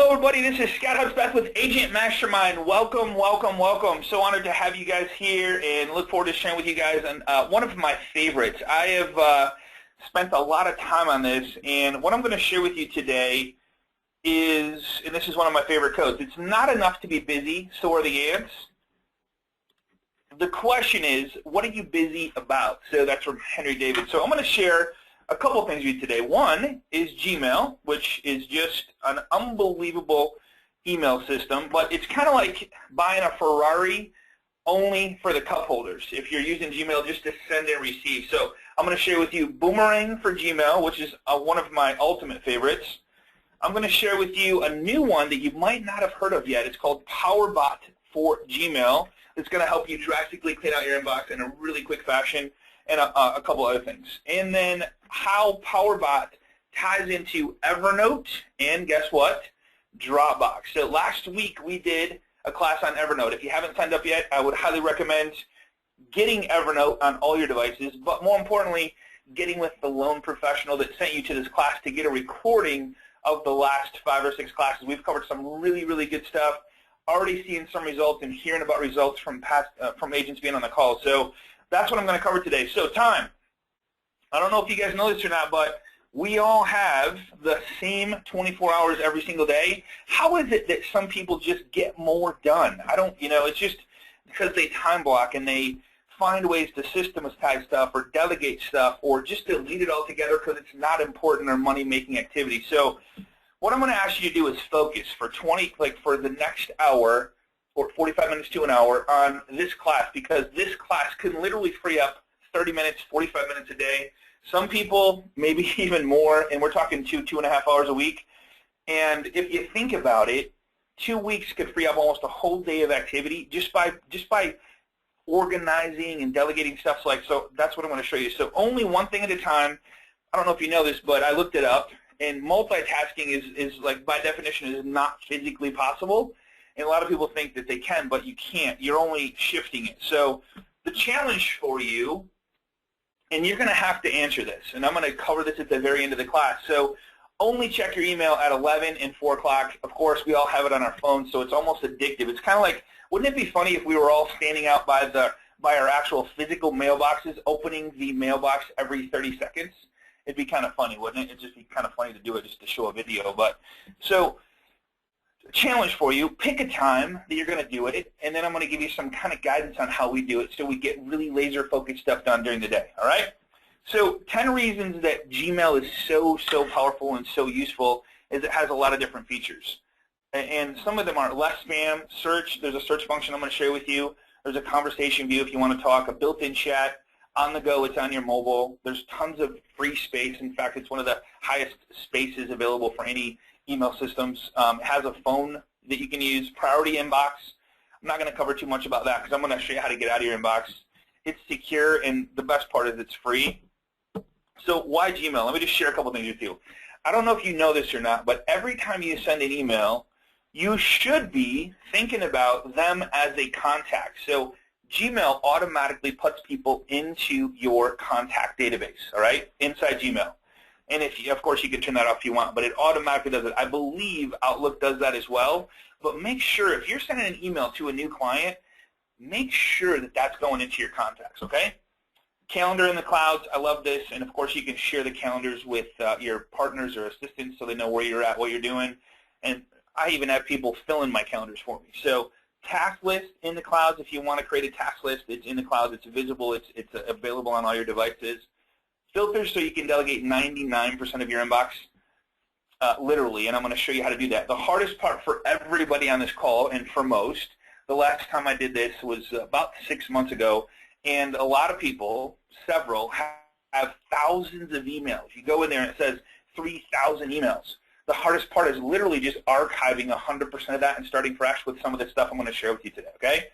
Hello, everybody. This is Scott Hudspeth with Agent Mastermind. Welcome, welcome, welcome. So honored to have you guys here and look forward to sharing with you guys one of my favorites. I have spent a lot of time on this, and what I'm going to share with you today is, and this is one of my favorite codes, it's not enough to be busy, so are the ants. The question is, what are you busy about? So that's from Henry David. So I'm going to share a couple of things with you today. One is Gmail, which is just an unbelievable email system, but it's kind of like buying a Ferrari only for the cup holders if you're using Gmail just to send and receive. So I'm going to share with you Boomerang for Gmail, which is one of my ultimate favorites. I'm going to share with you a new one that you might not have heard of yet. It's called PowerBot for Gmail. It's going to help you drastically clean out your inbox in a really quick fashion, and a couple other things. And then how PowerBot ties into Evernote and, guess what, Dropbox. So last week we did a class on Evernote. If you haven't signed up yet, I would highly recommend getting Evernote on all your devices, but more importantly, getting with the loan professional that sent you to this class to get a recording of the last 5 or 6 classes. We've covered some really, really good stuff, already seeing some results and hearing about results from past from agents being on the call. So that's what I'm going to cover today. So time. I don't know if you guys know this or not, but we all have the same 24 hours every single day. How is it that some people just get more done? I don't, it's just because they time block and they find ways to systematize stuff or delegate stuff or just delete it altogether because it's not important or money-making activity. So what I'm going to ask you to do is focus for for the next hour or 45 minutes to an hour on this class, because this class can literally free up 30 minutes, 45 minutes a day. Some people, maybe even more, and we're talking 2.5 hours a week. And if you think about it, 2 weeks could free up almost a whole day of activity just by organizing and delegating stuff. So that's what I'm going to show you. So only one thing at a time. I don't know if you know this, but I looked it up, and multitasking is like, by definition, is not physically possible. And a lot of people think that they can, but you can't. You're only shifting it. So the challenge for you, and you're going to have to answer this, and I'm going to cover this at the very end of the class. So only check your email at 11 and 4 o'clock. Of course, we all have it on our phones, so it's almost addictive. It's kind of like, wouldn't it be funny if we were all standing out by our actual physical mailboxes, opening the mailbox every 30 seconds? It'd be kind of funny, wouldn't it? It'd just be kind of funny to do it just to show a video. But so challenge for you, pick a time that you're going to do it, and then I'm going to give you some kind of guidance on how we do it so we get really laser-focused stuff done during the day, all right? So 10 reasons that Gmail is so powerful and so useful is it has a lot of different features. And some of them are less spam, search, there's a search function I'm going to share with you, there's a conversation view if you want to talk, a built-in chat, on the go, it's on your mobile, there's tons of free space. In fact, it's one of the highest spaces available for any email systems. It has a phone that you can use, priority inbox. I'm not going to cover too much about that because I'm going to show you how to get out of your inbox. It's secure, and the best part is it's free. So why Gmail? Let me just share a couple things with you. I don't know if you know this or not, but every time you send an email, you should be thinking about them as a contact. So Gmail automatically puts people into your contact database, all right, inside Gmail. And of course, you can turn that off if you want, but it automatically does it. I believe Outlook does that as well. But make sure, if you're sending an email to a new client, make sure that that's going into your contacts, okay? Calendar in the clouds, I love this. And of course, you can share the calendars with your partners or assistants so they know where you're at, what you're doing. And I even have people fill in my calendars for me. So task list in the clouds, if you want to create a task list, it's in the clouds, it's visible, it's available on all your devices. Filters so you can delegate 99% of your inbox, literally, and I'm going to show you how to do that. The hardest part for everybody on this call, and for most, the last time I did this was about 6 months ago, and a lot of people, several, have thousands of emails. You go in there and it says 3,000 emails. The hardest part is literally just archiving 100% of that and starting fresh with some of the stuff I'm going to share with you today, okay?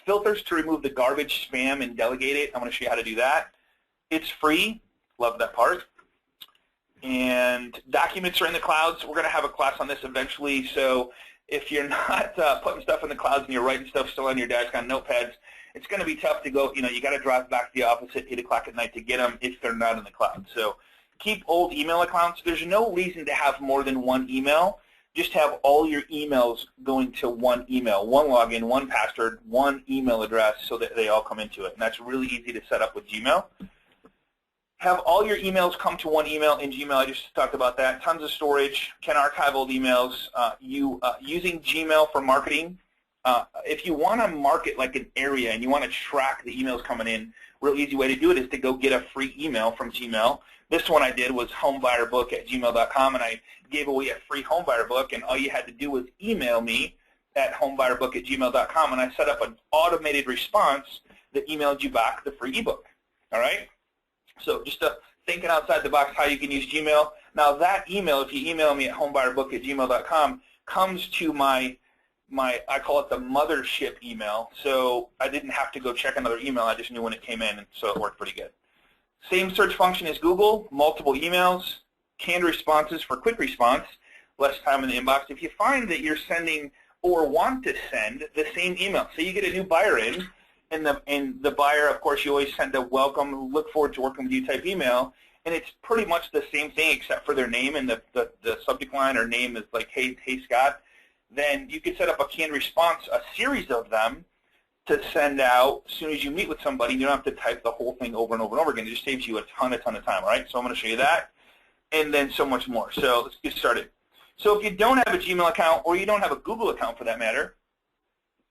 Filters to remove the garbage, spam, and delegate it. I'm going to show you how to do that. It's free. Love that part. And documents are in the clouds. We're going to have a class on this eventually. So if you're not putting stuff in the clouds and you're writing stuff still on your desk on notepads, it's going to be tough to go. You got to drive back to the office at 8 o'clock at night to get them if they're not in the cloud. So keep old email accounts. There's no reason to have more than one email. just have all your emails going to one email, one login, one password, one email address so that they all come into it. And that's really easy to set up with Gmail. Have all your emails come to one email in Gmail. I just talked about that. Tons of storage. Can archive old emails. Using Gmail for marketing. If you want to market like an area and you want to track the emails coming in, real easy way to do it is to go get a free email from Gmail. This one I did was homebuyerbook@gmail.com, and I gave away a free homebuyer book, and all you had to do was email me at homebuyerbook@gmail.com, and I set up an automated response that emailed you back the free ebook. All right? So just thinking outside the box how you can use Gmail. Now that email, if you email me at homebuyerbook@gmail.com, comes to my I call it the mothership email. So I didn't have to go check another email. I just knew when it came in, and so it worked pretty good. Same search function as Google, multiple emails, canned responses for quick response, less time in the inbox. If you find that you're sending or want to send the same email, so you get a new buyer in, and the buyer, of course, you always send a welcome, look forward to working with you type email, and it's pretty much the same thing except for their name, and the subject line or name is like, hey Scott. Then you could set up a canned response, a series of them, to send out as soon as you meet with somebody. You don't have to type the whole thing over and over and over again. It just saves you a ton of time, all right? So I'm going to show you that, and then so much more. So let's get started. So if you don't have a Gmail account, or you don't have a Google account for that matter,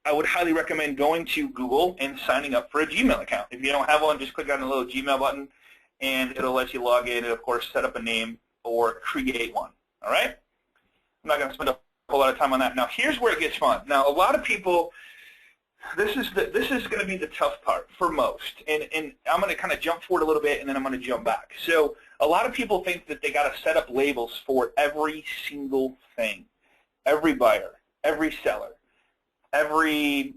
I would highly recommend going to Google and signing up for a Gmail account. If you don't have one, just click on the little Gmail button, and it'll let you log in and, of course, set up a name or create one, all right? I'm not going to spend a whole lot of time on that. Now, here's where it gets fun. Now, a lot of people, this is going to be the tough part for most, and I'm going to kind of jump forward a little bit, and then I'm going to jump back. So a lot of people think that they got to set up labels for every single thing, every buyer, every seller, every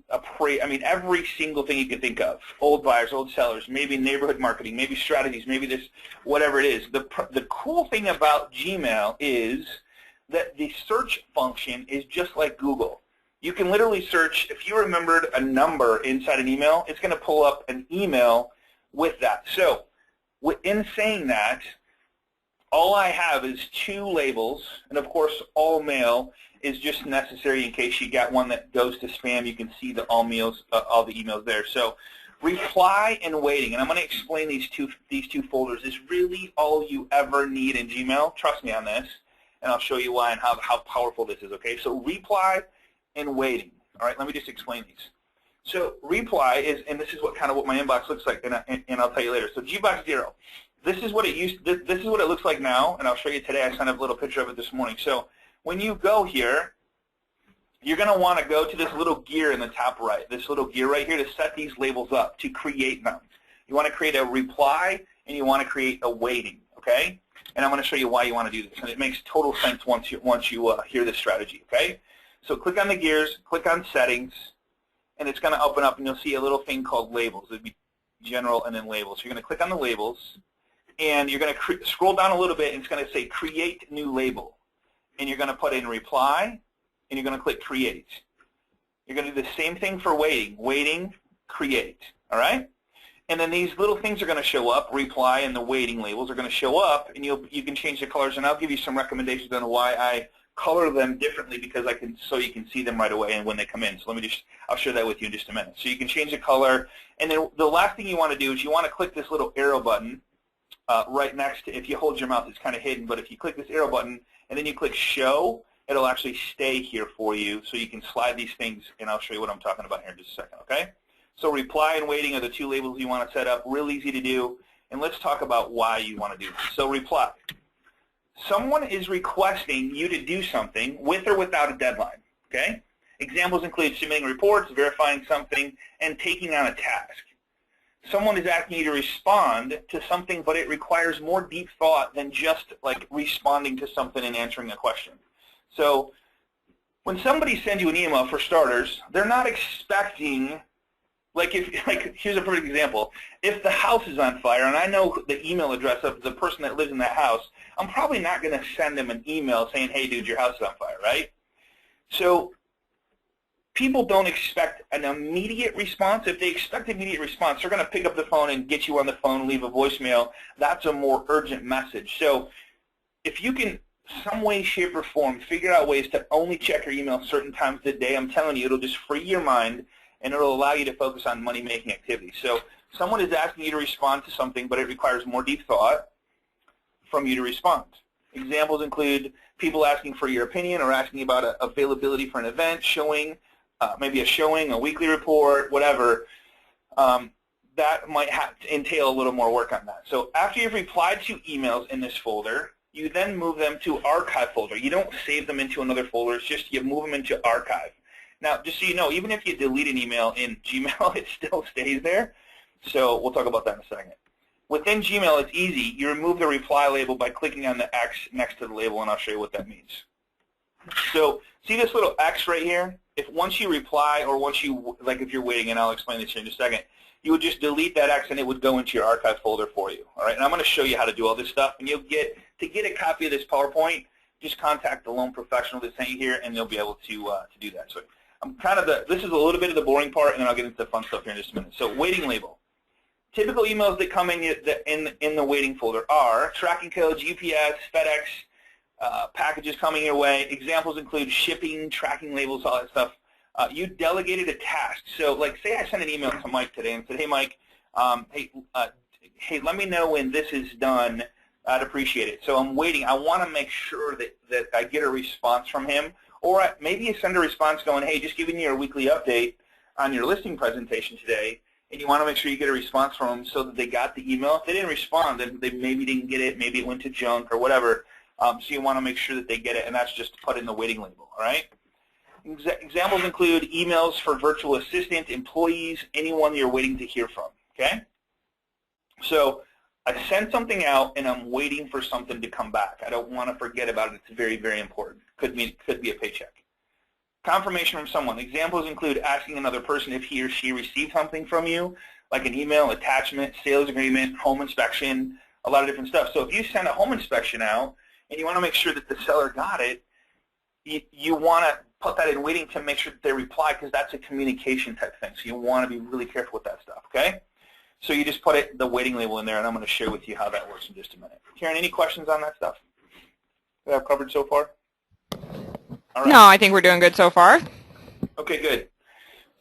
single thing you can think of, old buyers, old sellers, maybe neighborhood marketing, maybe strategies, maybe this, whatever it is. The cool thing about Gmail is that the search function is just like Google. You can literally search, if you remembered a number inside an email, it's going to pull up an email with that. So in saying that, all I have is 2 labels, and of course all mail is just necessary in case you got one that goes to spam. You can see all the emails there. So reply and waiting, and I'm going to explain these two folders, is really all you ever need in Gmail. Trust me on this, and I'll show you why and how powerful this is, okay? So reply and waiting. All right, let me just explain these. So reply is, and this is what my inbox looks like, and I'll tell you later. So Gbox 0, this is what this is what it looks like now, and I'll show you today. I sent up a little picture of it this morning. So when you go here, you're going to want to go to this little gear in the top right, this little gear right here, to set these labels up, to create them. You want to create a reply, and you want to create a waiting, okay? And I'm going to show you why you want to do this, and it makes total sense once you hear this strategy, okay? So click on the gears, click on settings, and it's going to open up, and you'll see a little thing called labels. It would be general and then labels. So you're going to click on the labels, and you're going to scroll down a little bit, and it's going to say create new label. And you're going to put in reply, and you're going to click create. You're going to do the same thing for waiting, create, all right? And then these little things are going to show up, reply and the waiting labels are going to show up, and you can change the colors, and I'll give you some recommendations on why I color them differently, because so you can see them right away and when they come in. So I'll share that with you in just a minute. So you can change the color, and then the last thing you want to do is you want to click this little arrow button right next to, if you hold your mouse, it's kind of hidden, but if you click this arrow button and then you click show, it'll actually stay here for you, so you can slide these things, and I'll show you what I'm talking about here in just a second, okay? So reply and waiting are the 2 labels you want to set up, real easy to do, and let's talk about why you want to do this. So reply. Someone is requesting you to do something with or without a deadline, okay? Examples include submitting reports, verifying something, and taking on a task. Someone is asking you to respond to something, but it requires more deep thought than just like responding to something and answering a question. So when somebody sends you an email, for starters, they're not expecting, here's a perfect example. If the house is on fire and I know the email address of the person that lives in that house, I'm probably not going to send them an email saying, hey, dude, your house is on fire, right? So people don't expect an immediate response. If they expect immediate response, they're going to pick up the phone and get you on the phone, leave a voicemail. That's a more urgent message. So if you can some way, shape, or form, figure out ways to only check your email certain times of the day. I'm telling you, it'll just free your mind, and it'll allow you to focus on money-making activities. So someone is asking you to respond to something, but it requires more deep thought from you to respond. Examples include people asking for your opinion or asking about availability for an event, showing, maybe a showing, a weekly report, whatever. That might have to entail a little more work on that. So after you've replied to emails in this folder, you then move them to archive folder. You don't save them into another folder. It's just you move them into archive. Now, just so you know, even if you delete an email in Gmail, it still stays there. So we'll talk about that in a second. Within Gmail, it's easy. You remove the reply label by clicking on the X next to the label, and I'll show you what that means. So see this little X right here? If once you reply or once you, like if you're waiting, and I'll explain this here in a second, you would just delete that X and it would go into your archive folder for you. All right, and I'm going to show you how to do all this stuff. And you'll get, to get a copy of this PowerPoint, just contact the loan professional that's sent you here, and they'll be able to do that. So I'm kind of this is a little bit of the boring part, and then I'll get into the fun stuff here in just a minute. So waiting label. Typical emails that come in the waiting folder are tracking codes, UPS, FedEx, packages coming your way. Examples include shipping, tracking labels, all that stuff. You delegated a task. So, like, say I sent an email to Mike today and said, hey, Mike, hey, let me know when this is done. I'd appreciate it. So I'm waiting. I want to make sure that I get a response from him. Or maybe you send a response going, hey, just giving you a weekly update on your listing presentation today, and you want to make sure you get a response from them so that they got the email. If they didn't respond, then they maybe didn't get it, maybe it went to junk or whatever. So you want to make sure that they get it, and that's just put in the waiting label, all right? Examples include emails for virtual assistant, employees, anyone you're waiting to hear from, okay? So I sent something out, and I'm waiting for something to come back. I don't want to forget about it. It's very, very important. Could be a paycheck. Confirmation from someone. Examples include asking another person if he or she received something from you, like an email, attachment, sales agreement, home inspection, a lot of different stuff. So if you send a home inspection out and you want to make sure that the seller got it, you want to put that in waiting to make sure that they reply, because that's a communication type thing. So you want to be really careful with that stuff, okay? So you just put the waiting label in there, and I'm going to share with you how that works in just a minute. Karen, any questions on that stuff that I've covered so far? All right. No, I think we're doing good so far. Okay, good.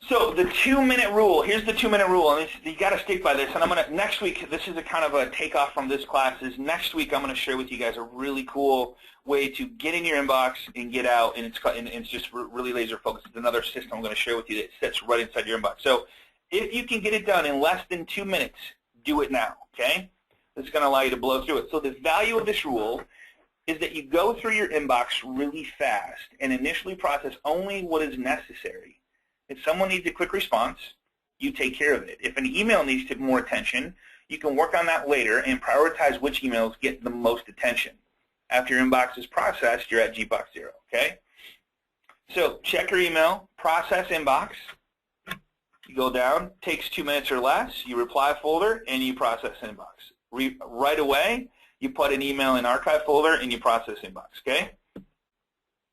So the 2-minute rule, here's the 2-minute rule, and you got to stick by this. And I'm going to, next week, this is a kind of a takeoff from this class, is next week I'm going to share with you guys a really cool way to get in your inbox and get out, and it's just really laser focused. It's another system I'm going to share with you that sits right inside your inbox. So if you can get it done in less than 2 minutes, do it now, okay? This is going to allow you to blow through it. So the value of this rule is that you go through your inbox really fast and initially process only what is necessary. If someone needs a quick response, you take care of it. If an email needs more attention, you can work on that later and prioritize which emails get the most attention. After your inbox is processed, you're at Gbox 0, okay? So check your email, process inbox. You go down, takes 2 minutes or less, you reply folder, and you process inbox. Right away, you put an email in archive folder, and you process inbox, okay?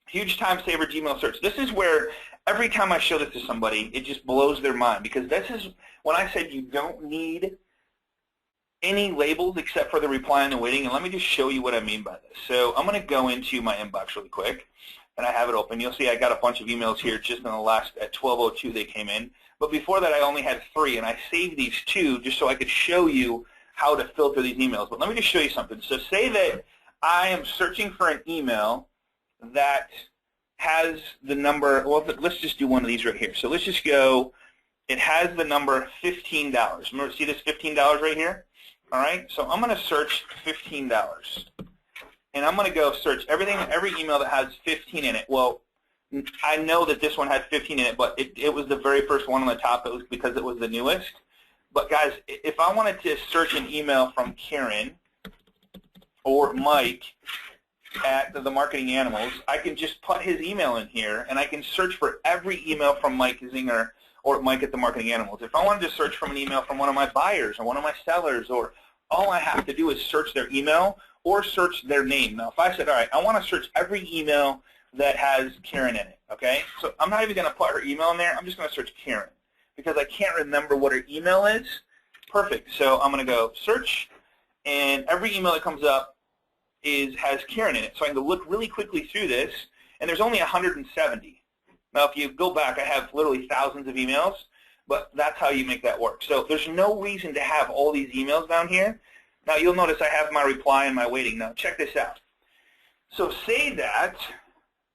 Huge time saver Gmail search. This is where every time I show this to somebody, it just blows their mind, because this is when I said you don't need any labels except for the reply and the waiting, and let me just show you what I mean by this. So I'm going to go into my inbox really quick, and I have it open. You'll see I got a bunch of emails here just in the last, at 12:02 they came in, but before that I only had 3, and I saved these 2 just so I could show you how to filter these emails. But let me just show you something. So say that I am searching for an email that has the number, well, let's just do one of these right here. So let's just go, it has the number $15. Remember, see this $15 right here? All right, so I'm going to search $15. And I'm going to go search every email that has 15 in it. Well, I know that this one had 15 in it, but it was the very first one on the top. It was because it was the newest. But guys, if I wanted to search an email from Karen or Mike at the Marketing Animals, I can just put his email in here, and I can search for every email from Mike Zinger or Mike at the Marketing Animals. If I wanted to search from an email from one of my buyers or one of my sellers, or all I have to do is search their email or search their name. Now, if I said, all right, I want to search every email that has Karen in it, okay? So I'm not even going to put her email in there. I'm just going to search Karen because I can't remember what her email is. Perfect. So I'm going to go search, and every email that comes up has Karen in it. So I can look really quickly through this, and there's only 170. Now, if you go back, I have literally thousands of emails, but that's how you make that work. So there's no reason to have all these emails down here. Now, you'll notice I have my reply and my waiting. Now, check this out. So say that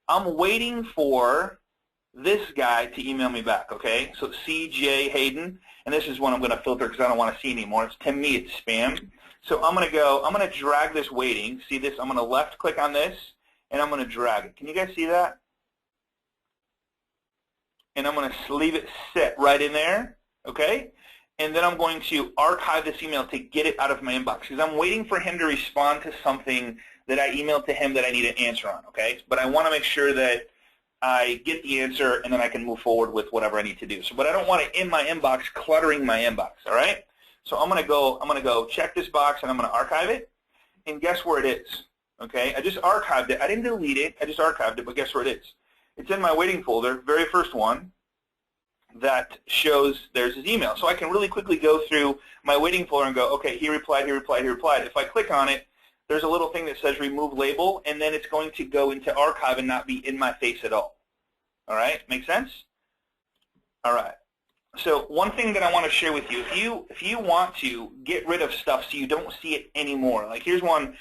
I'm waiting for this guy to email me back, okay? So C.J. Hayden, and this is one I'm going to filter because I don't want to see anymore. To me, it's spam. So I'm going to drag this waiting. See this? I'm going to left click on this, and I'm going to drag it. Can you guys see that? And I'm going to leave it sit right in there, okay? And then I'm going to archive this email to get it out of my inbox because I'm waiting for him to respond to something that I emailed to him that I need an answer on, okay? But I want to make sure that I get the answer and then I can move forward with whatever I need to do. So, but I don't want it in my inbox cluttering my inbox, all right? So I'm going to go check this box and I'm going to archive it. And guess where it is, okay? I just archived it. I didn't delete it. I just archived it, but guess where it is? It's in my waiting folder, very first one that shows there's his email. So I can really quickly go through my waiting folder and go, okay, he replied, he replied, he replied. If I click on it, there's a little thing that says remove label, and then it's going to go into archive and not be in my face at all. All right, make sense? All right. So one thing that I want to share with you, if you want to get rid of stuff so you don't see it anymore, like here's one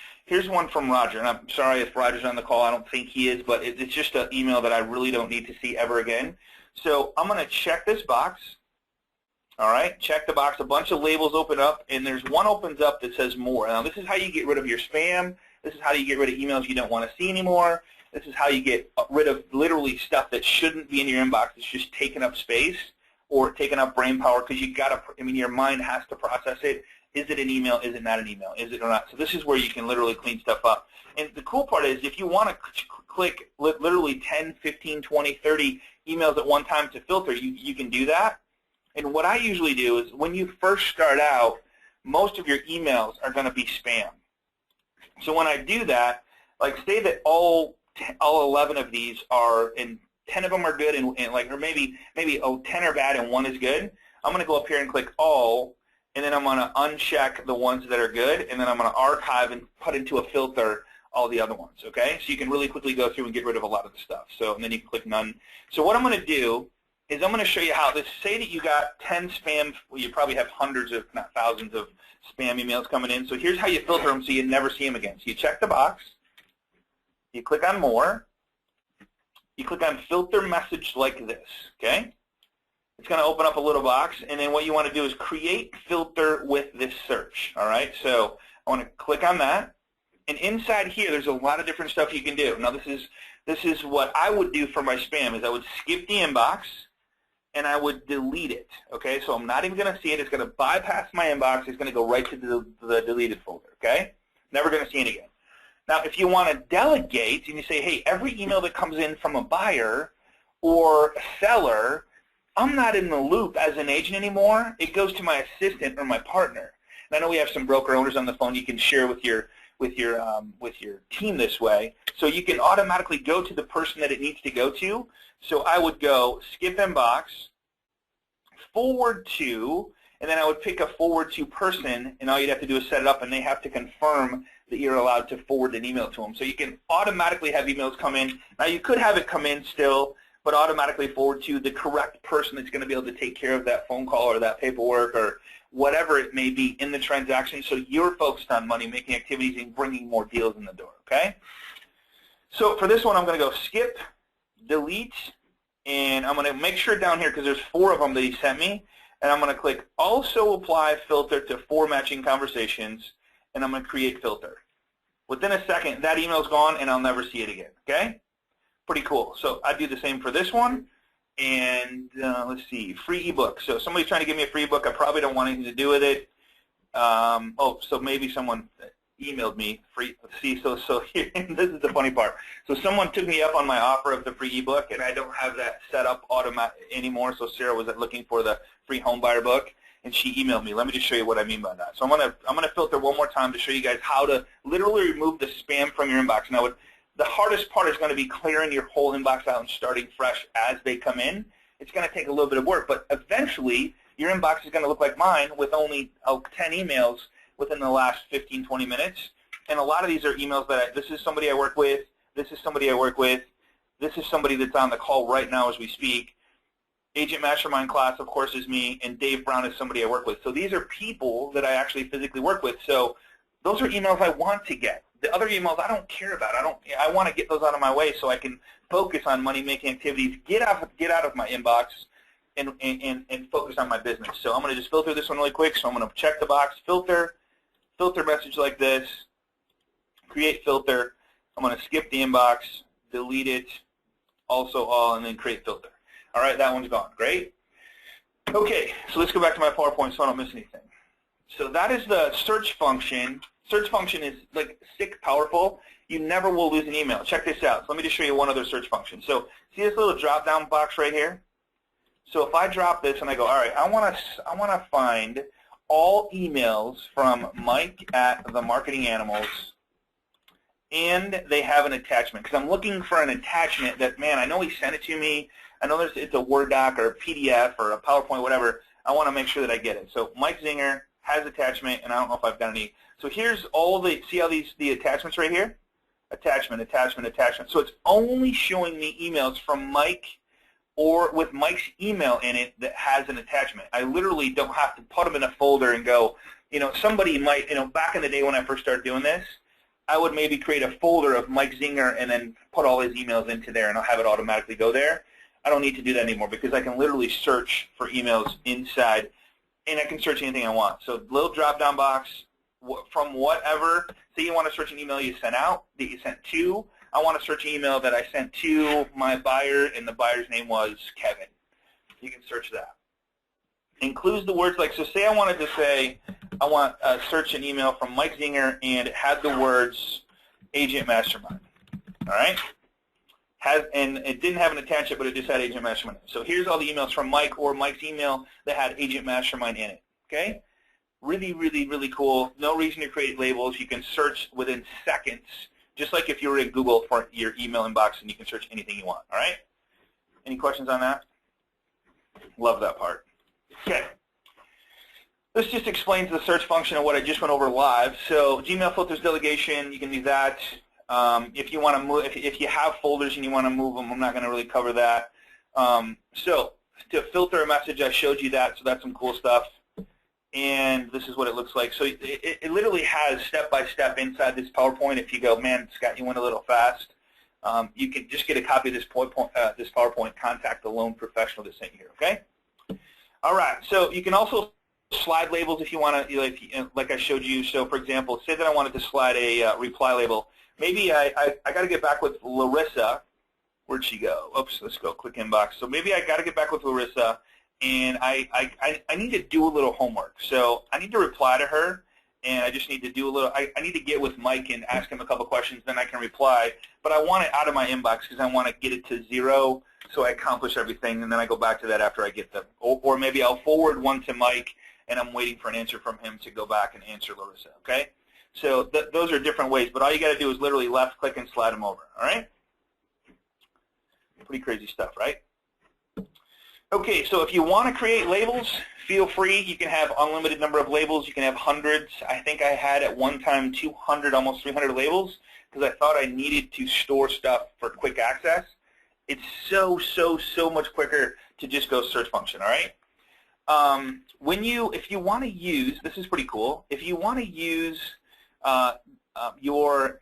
from Roger, and I'm sorry if Roger's on the call, I don't think he is, but it's just an email that I really don't need to see ever again. So I'm going to check this box. All right, check the box. A bunch of labels open up, and there's one opens up that says more. Now, this is how you get rid of your spam. This is how you get rid of emails you don't want to see anymore. This is how you get rid of literally stuff that shouldn't be in your inbox. It's just taking up space or taking up brain power because you got to, I mean, your mind has to process it. Is it an email? Is it not an email? Is it or not? So this is where you can literally clean stuff up. And the cool part is if you want to click literally 10, 15, 20, 30 emails at one time to filter, you can do that. And what I usually do is when you first start out, most of your emails are going to be spam. So when I do that, like say that all 11 of these are, and 10 of them are good, and like, or maybe 10 are bad and 1 is good, I'm going to go up here and click all, and then I'm going to uncheck the ones that are good, and then I'm going to archive and put into a filter all the other ones, okay? So you can really quickly go through and get rid of a lot of the stuff. So, and then you can click none. So what I'm going to do is I'm going to show you how this, say that you got 10 spam, well, you probably have hundreds if not thousands of spam emails coming in. So here's how you filter them so you never see them again. So you check the box, you click on more, you click on filter message like this, okay? It's going to open up a little box, and then what you want to do is create filter with this search, all right? So I want to click on that, and inside here there's a lot of different stuff you can do. Now this is what I would do for my spam is I would skip the inbox, and I would delete it, okay? So I'm not even going to see it. It's going to bypass my inbox. It's going to go right to the deleted folder, okay? Never going to see it again. Now, if you want to delegate and you say, hey, every email that comes in from a buyer or a seller, I'm not in the loop as an agent anymore. It goes to my assistant or my partner. And I know we have some broker owners on the phone you can share with your team this way. So you can automatically go to the person that it needs to go to. So I would go skip inbox, forward to, and then I would pick a forward to person, and all you'd have to do is set it up, and they have to confirm that you're allowed to forward an email to them. So you can automatically have emails come in. Now you could have it come in still, but automatically forward to the correct person that's going to be able to take care of that phone call or that paperwork or whatever it may be in the transaction, so you're focused on money-making activities and bringing more deals in the door, okay? So for this one, I'm going to go skip, delete, and I'm going to make sure down here, because there's 4 of them that he sent me, and I'm going to click also apply filter to 4 matching conversations, and I'm going to create filter. Within a second, that email's gone, and I'll never see it again, okay? Pretty cool. So I do the same for this one. And let's see, free ebook. So somebody's trying to give me a free ebook. I probably don't want anything to do with it. Oh, so maybe someone emailed me free. Let's see, so here, this is the funny part. So someone took me up on my offer of the free ebook, and I don't have that set up anymore. So Sarah was looking for the free home buyer book, and she emailed me. Let me just show you what I mean by that. So I'm gonna filter one more time to show you guys how to literally remove the spam from your inbox. Now, the hardest part is going to be clearing your whole inbox out and starting fresh as they come in. It's going to take a little bit of work, but eventually your inbox is going to look like mine with only 10 emails within the last 15, 20 minutes, And a lot of these are emails that this is somebody I work with, this is somebody I work with, this is somebody that's on the call right now as we speak. Agent Mastermind class, of course, is me, and Dave Brown is somebody I work with. So these are people that I actually physically work with. So those are emails I want to get. The other emails I don't care about. I want to get those out of my way so I can focus on money-making activities, get out of my inbox, and focus on my business. So I'm going to just filter this one really quick. So I'm going to check the box, filter message like this, create filter. I'm going to skip the inbox, delete it, also all, and then create filter. All right, that one's gone. Great. Okay, so let's go back to my PowerPoint so I don't miss anything. So that is the search function. Search function is like sick powerful. You never will lose an email. Check this out. So let me just show you one other search function. So see this little drop-down box right here? So if I drop this and I go, all right, I want to find all emails from Mike at The Marketing Animals, and they have an attachment, because I'm looking for an attachment that, man, I know he sent it to me. I know it's a Word doc or a PDF or a PowerPoint, whatever. I want to make sure that I get it. So Mike Zinger has attachment, and I don't know if I've got any. So here's all the, see how the attachments right here? Attachment, attachment, attachment. So it's only showing me emails from Mike or with Mike's email in it that has an attachment. I literally don't have to put them in a folder and go, somebody might, back in the day when I first started doing this, I would maybe create a folder of Mike Zinger and then put all his emails into there, and I'll have it automatically go there. I don't need to do that anymore because I can literally search for emails inside, and I can search anything I want. So little drop-down box from whatever. Say you want to search an email you sent out, that you sent to. I want to search an email that I sent to my buyer, and the buyer's name was Kevin. You can search that. Includes the words like, so say I wanted to say, I want to search an email from Mike Zinger, and it had the words Agent Mastermind. All right? And it didn't have an attachment, but it just had Agent Mastermind. So here's all the emails from Mike or Mike's email that had Agent Mastermind in it. Okay? Really, really, really cool. No reason to create labels. You can search within seconds, just like if you were in Google for your email inbox, and you can search anything you want. All right? Any questions on that? Love that part. Okay. This just explains the search function of what I just went over live. So Gmail filters delegation, you can do that. If you want to move, if you have folders and you want to move them, I'm not going to really cover that. So to filter a message, I showed you that, so that's some cool stuff. And this is what it looks like. So it literally has step-by-step inside this PowerPoint. If you go, man, Scott, you went a little fast, you can just get a copy of this PowerPoint, contact the loan professional that sent you here, okay? All right, so you can also slide labels if you want to, like I showed you. So, for example, say that I wanted to slide a reply label. Maybe I got to get back with Larissa. Where'd she go? Oops, let's go click inbox. So maybe I got to get back with Larissa, and I need to do a little homework. So I need to reply to her, and I just need to do a little, I need to get with Mike and ask him a couple questions, then I can reply. But I want it out of my inbox because I want to get it to 0 so I accomplish everything, and then I go back to that after I get them. Or maybe I'll forward one to Mike, and I'm waiting for an answer from him to go back and answer Larissa, okay? So those are different ways, but all you got to do is literally left click and slide them over, all right? Pretty crazy stuff, right? Okay, so if you want to create labels, feel free. You can have unlimited number of labels. You can have hundreds. I think I had at one time 200, almost 300 labels because I thought I needed to store stuff for quick access. It's so much quicker to just go search function, all right? If you want to use, this is pretty cool, if you want to use your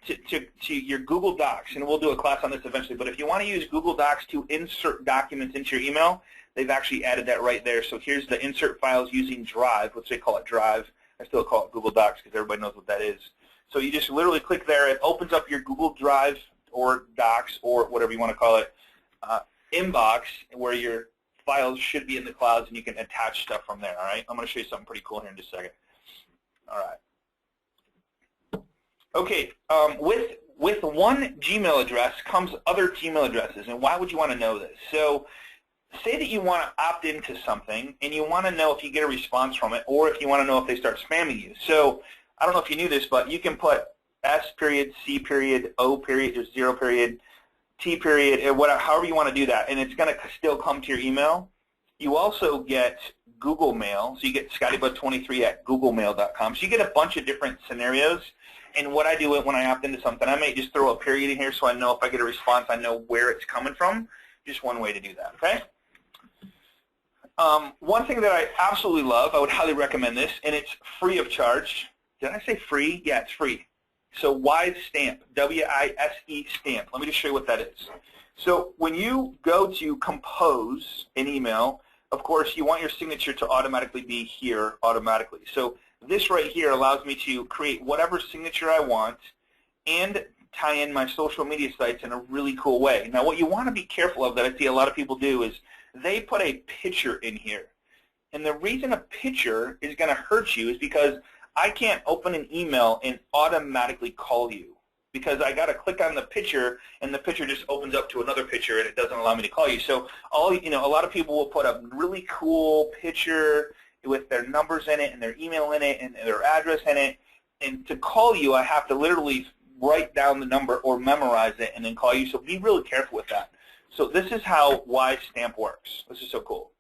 Google Docs, and we'll do a class on this eventually, but if you want to use Google Docs to insert documents into your email, they've actually added that right there. So here's the insert files using Drive, which they call it Drive. I still call it Google Docs because everybody knows what that is. So you just literally click there. It opens up your Google Drive or Docs or whatever you want to call it inbox where your files should be in the clouds, and you can attach stuff from there, all right? I'm going to show you something pretty cool here in just a second. All right. Okay, with one Gmail address comes other Gmail addresses, and why would you want to know this? So say that you want to opt into something, and you want to know if you get a response from it, or if you want to know if they start spamming you. So I don't know if you knew this, but you can put S period, C period, O period, or 0 period, T period, however you want to do that, and it's going to still come to your email. You also get Google Mail, so you get scottybud23@googlemail.com. So you get a bunch of different scenarios, And what I do when I opt into something, I may just throw a period in here so I know if I get a response, I know where it's coming from. Just one way to do that, okay? One thing that I absolutely love, I would highly recommend this, and it's free of charge. Did I say free? Yeah, it's free. So WISE Stamp, W-I-S-E Stamp. Let me just show you what that is. So when you go to compose an email, of course, you want your signature to automatically be here automatically. So this right here allows me to create whatever signature I want and tie in my social media sites in a really cool way. Now, what you want to be careful of that I see a lot of people do is they put a picture in here. And the reason a picture is going to hurt you is because I can't open an email and automatically call you because I got to click on the picture and the picture just opens up to another picture and it doesn't allow me to call you. So a lot of people will put a really cool picture with their numbers in it and their email in it and their address in it. And to call you, I have to literally write down the number or memorize it and then call you. So be really careful with that. So this is how WISE Stamp works. This is so cool.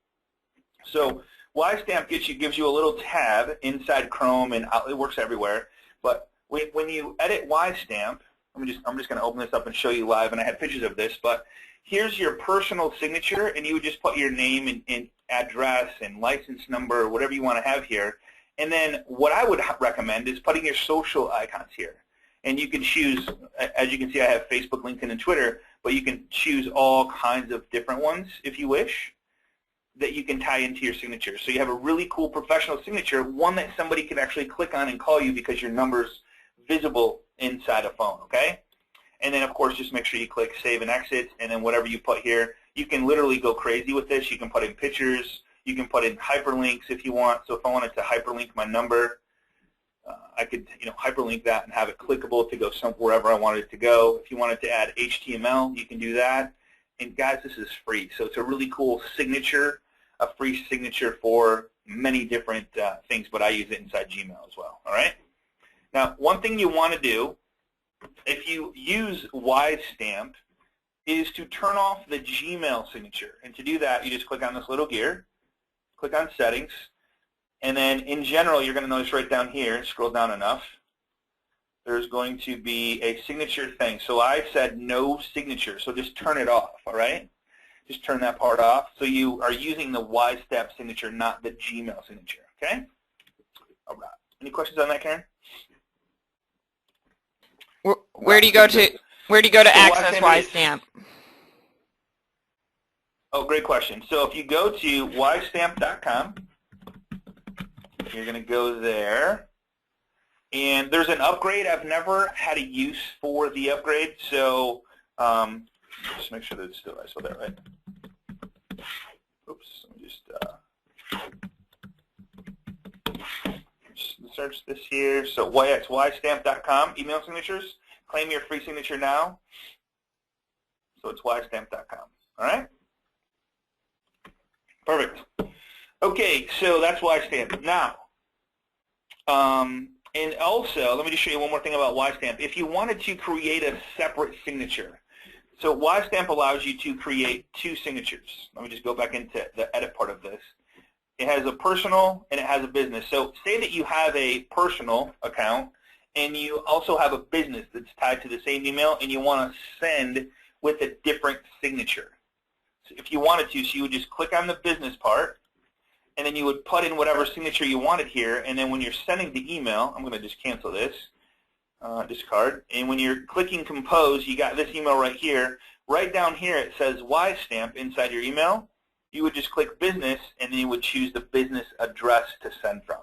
So WISE Stamp gives you a little tab inside Chrome, and it works everywhere. But when you edit WISE Stamp, I'm just going to open this up and show you live, and I have pictures of this. But here's your personal signature, and you would just put your name and address and license number, or whatever you want to have here. And then what I would recommend is putting your social icons here. And you can choose, as you can see, I have Facebook, LinkedIn, and Twitter, but you can choose all kinds of different ones if you wish that you can tie into your signature. So you have a really cool professional signature, one that somebody can actually click on and call you because your number's visible inside a phone, okay? And then, of course, just make sure you click Save and Exit, and then whatever you put here, you can literally go crazy with this. You can put in pictures. You can put in hyperlinks if you want. So if I wanted to hyperlink my number, I could hyperlink that and have it clickable to go wherever I wanted it to go. If you wanted to add HTML, you can do that. And guys, this is free. So it's a really cool signature, a free signature for many different things, but I use it inside Gmail as well, all right? Now, one thing you want to do, if you use WISE Stamp, is to turn off the Gmail signature. And to do that, you just click on this little gear, click on Settings, and then in general, you're going to notice right down here, scroll down enough, there's going to be a signature thing. So I said no signature, so just turn it off, all right? Just turn that part off. So you are using the WISE Stamp signature, not the Gmail signature, okay? All right. Any questions on that, Karen? Where do you go to access WISE Stamp? Oh, great question. So if you go to wisestamp.com, you're going to go there, and there's an upgrade. I've never had a use for the upgrade, so just make sure that it's still, I saw that right. Oops, let me just search this here. So it's wisestamp.com, email signatures. Claim your free signature now. So it's wisestamp.com. All right? Perfect. Okay, so that's WISE Stamp. Now, and also, let me just show you one more thing about WISE Stamp. If you wanted to create a separate signature, so WISE Stamp allows you to create two signatures. Let me just go back into the edit part of this. It has a personal and it has a business. So say that you have a personal account and you also have a business that's tied to the same email and you want to send with a different signature. So if you wanted to, so you would just click on the business part, and then you would put in whatever signature you wanted here, and then when you're sending the email, I'm going to just cancel this, discard, and when you're clicking compose, you got this email right here. Right down here it says WISE Stamp inside your email. You would just click business, and then you would choose the business address to send from.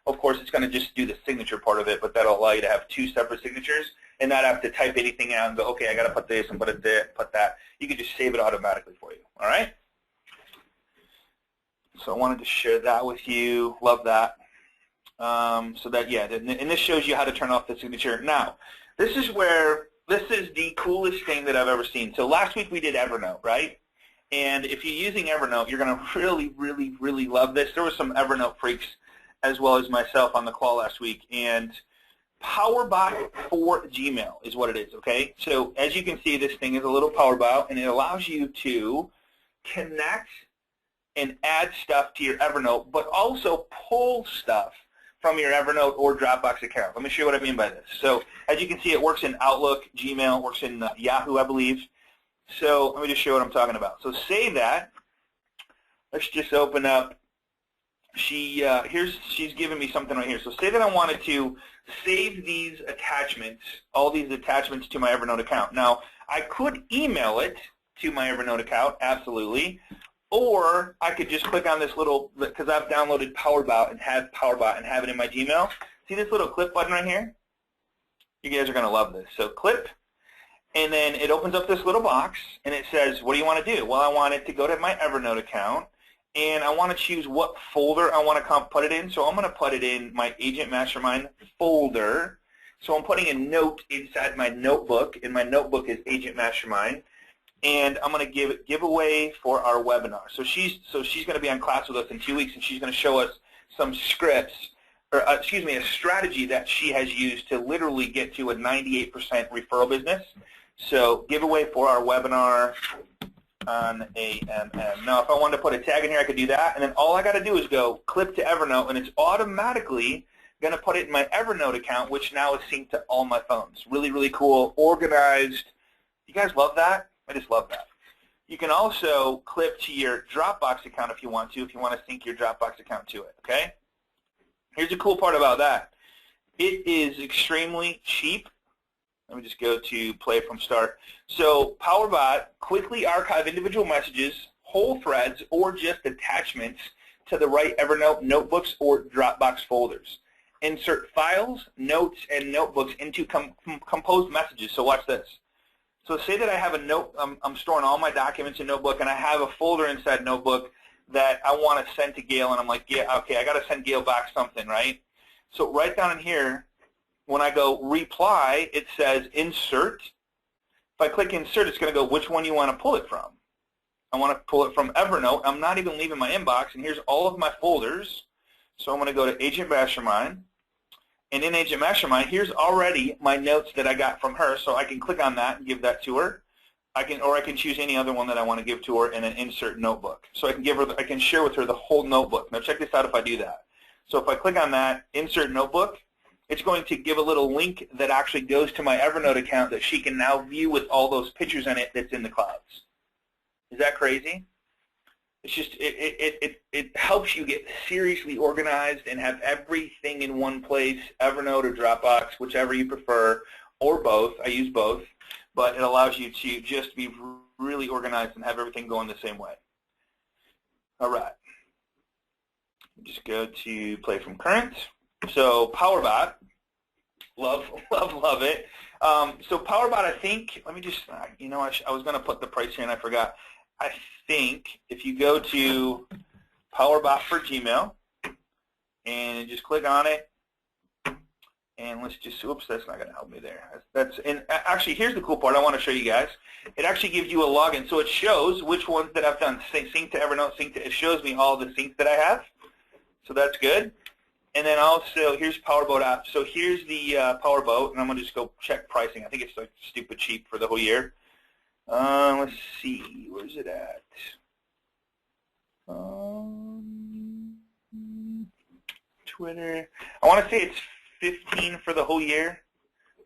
Of course, it's going to just do the signature part of it, but that'll allow you to have two separate signatures and not have to type anything out and go, okay, I got to put this and put that. You can just save it automatically for you. All right? So I wanted to share that with you. Love that. So that, yeah, and this shows you how to turn off the signature. Now, this is the coolest thing that I've ever seen. So last week we did Evernote, right? And if you're using Evernote, you're going to really, really, really love this. There were some Evernote freaks as well as myself on the call last week. And PowerBot for Gmail is what it is, okay? So as you can see, this thing is a little PowerBot, and it allows you to connect and add stuff to your Evernote, but also pull stuff from your Evernote or Dropbox account. Let me show you what I mean by this. So as you can see, it works in Outlook, Gmail, it works in Yahoo, I believe. So let me just show you what I'm talking about. So say that. Let's just open up. She's giving me something right here. So say that I wanted to save these attachments, all these attachments to my Evernote account. Now, I could email it to my Evernote account, absolutely, or I could just click on this little, because I've downloaded PowerBot and have it in my Gmail. See this little clip button right here? You guys are going to love this. So clip, and then it opens up this little box, and it says, what do you want to do? Well, I want it to go to my Evernote account, and I want to choose what folder I want to put it in. So I'm going to put it in my Agent Mastermind folder. So I'm putting a note inside my notebook, and my notebook is Agent Mastermind. And I'm going to give giveaway for our webinar. So she's going to be on class with us in 2 weeks, and she's going to show us some scripts, or a strategy that she has used to literally get to a 98% referral business. So giveaway for our webinar on AMM. Now, if I wanted to put a tag in here, I could do that, and then all I got to do is go clip to Evernote, and it's automatically going to put it in my Evernote account, which now is synced to all my phones. Really, really cool, organized. You guys love that? I just love that. You can also clip to your Dropbox account if you want to sync your Dropbox account to it, okay? Here's the cool part about that. It is extremely cheap. Let me just go to play from start. So PowerBot quickly archive individual messages, whole threads, or just attachments to the right Evernote notebooks or Dropbox folders. Insert files, notes, and notebooks into composed messages. So watch this. So say that I have a note, I'm storing all my documents in Notebook, and I have a folder inside Notebook that I want to send to Gail, and I'm like, yeah, okay, I got to send Gail back something, right? So right down in here, when I go reply, it says insert. If I click insert, it's going to go which one you want to pull it from. I want to pull it from Evernote. I'm not even leaving my inbox, and here's all of my folders. So I'm going to go to Agent Mastermind. And in Agent Mastermind, here's already my notes that I got from her, so I can click on that and give that to her. I can choose any other one that I want to give to her and then insert notebook. So I can share with her the whole notebook. Now check this out if I do that. So if I click on that, insert notebook, it's going to give a little link that actually goes to my Evernote account that she can now view with all those pictures in it that's in the clouds. Is that crazy? It's just, it helps you get seriously organized and have everything in one place, Evernote or Dropbox, whichever you prefer, or both. I use both, but it allows you to just be really organized and have everything going the same way. All right. Just go to play from current. So PowerBot, love it. So PowerBot, I think, let me just, you know, I was going to put the price here and I forgot. I think if you go to PowerBot for Gmail and just click on it, and let's just, oops, that's not going to help me there. And actually, here's the cool part I want to show you guys. It actually gives you a login, so it shows which ones that I've done. Sync to Evernote, it shows me all the syncs that I have, so that's good. And then also, here's PowerBot app. So here's the PowerBot, and I'm going to just go check pricing. I think it's like stupid cheap for the whole year. Let's see, where's it at? Twitter. I want to say it's 15 for the whole year.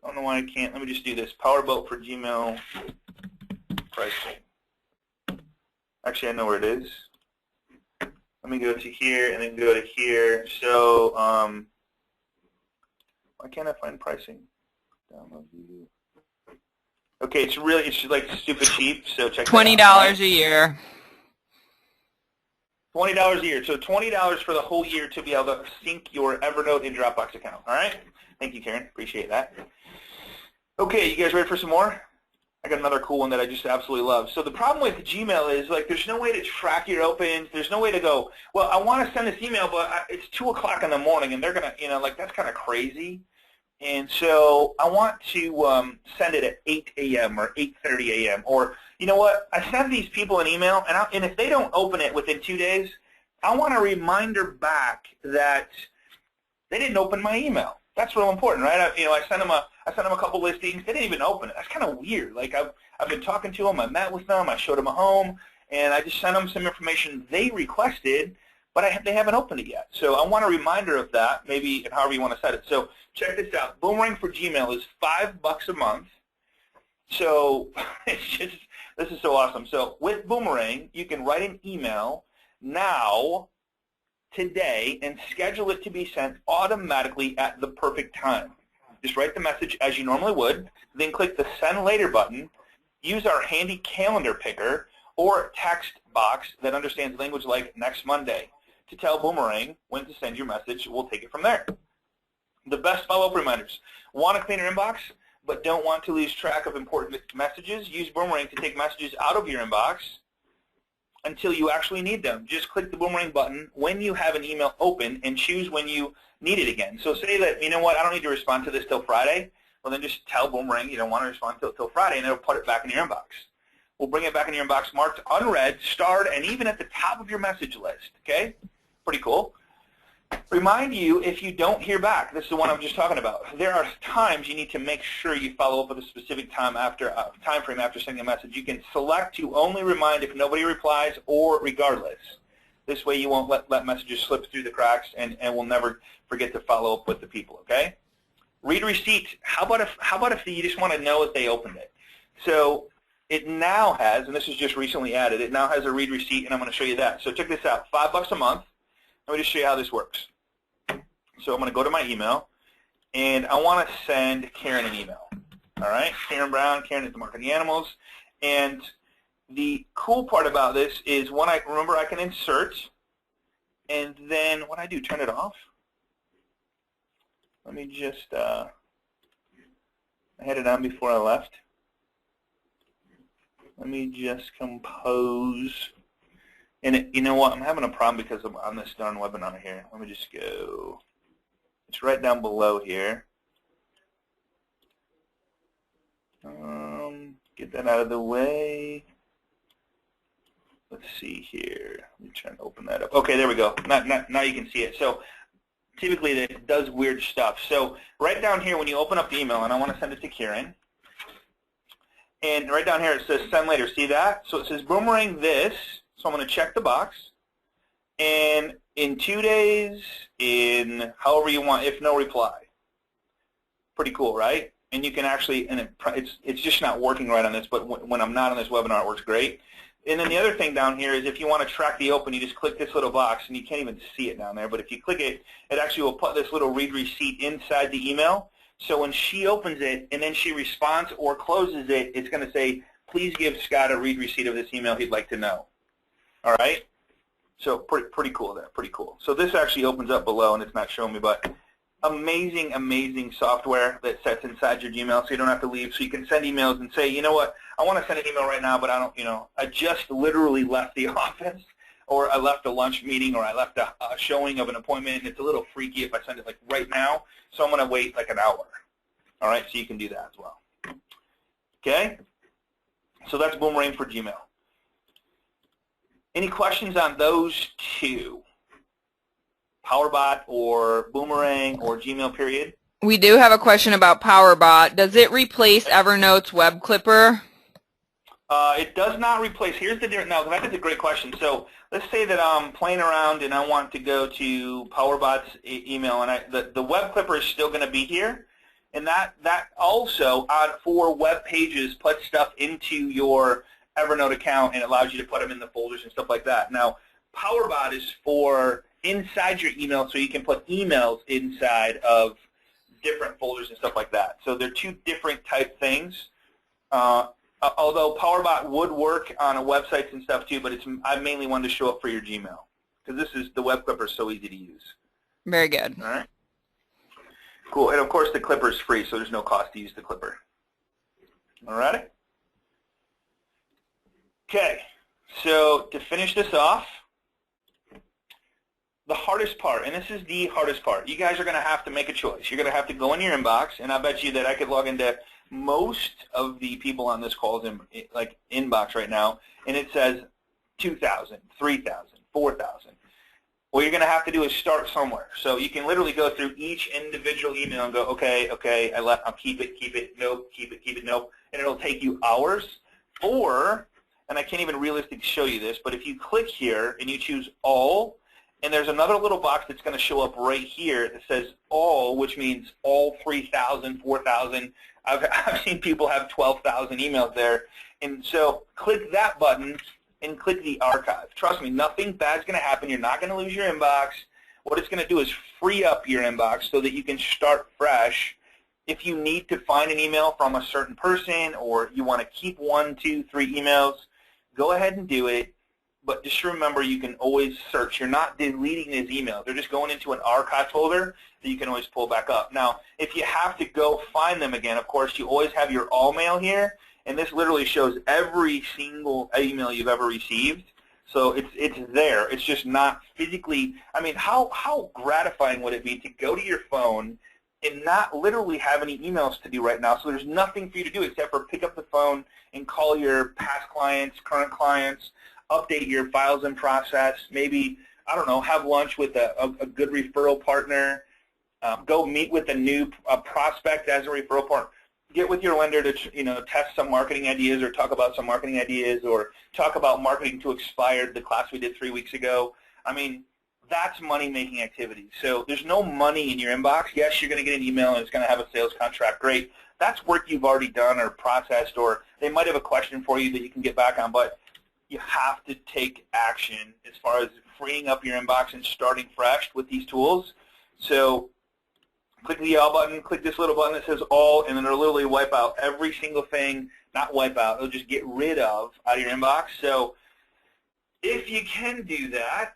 I don't know why I can't. Let me just do this. PowerBot for Gmail pricing. Actually, I know where it is. Let me go to here and then go to here. So, why can't I find pricing? Download video. Okay, it's like stupid cheap. So check $20 that out. a year. $20 a year. So $20 for the whole year to be able to sync your Evernote and Dropbox account. All right? Thank you, Karen. Appreciate that. Okay, you guys ready for some more? I got another cool one that I just absolutely love. So the problem with Gmail is, like, there's no way to track your opens. There's no way to go, well, I want to send this email, but it's 2 o'clock in the morning, and they're going to, you know, like, that's kind of crazy. And so I want to send it at 8 a.m. or 8:30 a.m. Or, you know what, I send these people an email, and if they don't open it within 2 days, I want a reminder back that they didn't open my email. That's real important, right? I sent them a couple listings. They didn't even open it. That's kind of weird. Like, I've been talking to them. I met with them. I showed them a home, and I just sent them some information they requested, but they haven't opened it yet. So I want a reminder of that, maybe however you want to set it. So check this out. Boomerang for Gmail is $5 a month. So it's just, this is so awesome. So with Boomerang, you can write an email now, today, and schedule it to be sent automatically at the perfect time. Just write the message as you normally would, then click the Send Later button, use our handy calendar picker or text box that understands language like next Monday to tell Boomerang when to send your message. We'll take it from there. The best follow-up reminders. Want to clean your inbox but don't want to lose track of important messages? Use Boomerang to take messages out of your inbox until you actually need them. Just click the Boomerang button when you have an email open and choose when you need it again. So say that, you know what, I don't need to respond to this till Friday. Well, then just tell Boomerang you don't want to respond till Friday, and it'll put it back in your inbox. We'll bring it back in your inbox marked unread, starred, and even at the top of your message list. Okay? Pretty cool. Remind you if you don't hear back. This is the one I'm just talking about. There are times you need to make sure you follow up with a specific time frame after sending a message. You can select to only remind if nobody replies or regardless. This way you won't let messages slip through the cracks and will never forget to follow up with the people. Okay? Read receipt. How about if you just want to know if they opened it? So it now has, and this is just recently added, it now has a read receipt, and I'm going to show you that. So check this out. $5 a month. Let me just show you how this works. So I'm going to go to my email, and I want to send Karen an email. All right? Karen Brown, Karen at the Marketing Animals. And the cool part about this is when I can insert, and then what I do, turn it off. Let me just, I had it on before I left. Let me just compose. And you know what? I'm having a problem because I'm on this darn webinar here. Let me just go. It's right down below here. Get that out of the way. Let's see here. Let me try and open that up. Okay, there we go. Now you can see it. So typically it does weird stuff. So right down here when you open up the email, and I want to send it to Karen, and right down here it says send later. See that? So it says Boomerang this. So I'm going to check the box, and in 2 days, in however you want, if no reply. Pretty cool, right? And you can actually, and it's just not working right on this, but when I'm not on this webinar, it works great. And then the other thing down here is if you want to track the open, you just click this little box, and you can't even see it down there, but if you click it, it actually will put this little read receipt inside the email. So when she opens it, and then she responds or closes it, it's going to say, please give Scott a read receipt of this email he'd like to know. All right, so pretty cool there, pretty cool. So this actually opens up below, and it's not showing me, but amazing, amazing software that sets inside your Gmail, so you don't have to leave. So you can send emails and say, you know what, I want to send an email right now, but I don't, I just literally left the office, or I left a lunch meeting, or I left a showing of an appointment, and it's a little freaky if I send it like right now, so I'm going to wait like an hour. All right, so you can do that as well. Okay, so that's Boomerang for Gmail. Any questions on those two? PowerBot or Boomerang or Gmail period? We do have a question about PowerBot. Does it replace Evernote's web clipper? It does not replace. Here's the difference. Now, that is a great question. So let's say that I'm playing around and I want to go to PowerBot's email, and the web clipper is still going to be here. And that also, for web pages, puts stuff into your Evernote account and allows you to put them in the folders and stuff like that. Now, PowerBot is for inside your email, so you can put emails inside of different folders and stuff like that. So they're two different type things. Although PowerBot would work on websites and stuff too, but I mainly wanted to show up for your Gmail because the web clipper is so easy to use. Very good. All right. Cool. And of course, the clipper is free, so there's no cost to use the clipper. All right. Okay, so to finish this off, the hardest part, and this is the hardest part, you guys are going to have to make a choice. You're going to have to go in your inbox, and I bet you that I could log into most of the people on this call's inbox right now, and it says 2,000, 3,000, 4,000. What you're going to have to do is start somewhere. So you can literally go through each individual email and go, okay, I'll keep it, nope, keep it, nope, and it'll take you hours. Or, and I can't even realistically show you this, but if you click here and you choose all, And there's another little box that's going to show up right here that says all, which means all 3,000, 4,000. I've seen people have 12,000 emails there. And so click that button and click the archive. Trust me, nothing bad's going to happen. You're not going to lose your inbox. What it's going to do is free up your inbox so that you can start fresh. If you need to find an email from a certain person or you want to keep 1, 2, 3 emails, go ahead and do it. But just remember, you can always search. You're not deleting these emails. They're just going into an archive folder that you can always pull back up. Now, if you have to go find them again, of course, you always have your all mail here, and this literally shows every single email you've ever received. So it's there. It's just not physically. I mean, how gratifying would it be to go to your phone and not literally have any emails to do right now? So there's nothing for you to do except for pick up the phone and call your past clients, current clients, update your files in process, maybe, I don't know, have lunch with a good referral partner, go meet with a new prospect as a referral partner, get with your lender to test some marketing ideas or talk about some marketing ideas or talk about marketing to expired, the class we did 3 weeks ago. I mean, that's money-making activity. So there's no money in your inbox. Yes, you're going to get an email and it's going to have a sales contract. Great. That's work you've already done or processed, or they might have a question for you that you can get back on, but you have to take action as far as freeing up your inbox and starting fresh with these tools. So click the all button, click this little button that says all, and then it'll literally wipe out every single thing, not wipe out, it'll just get rid of out of your inbox. So if you can do that,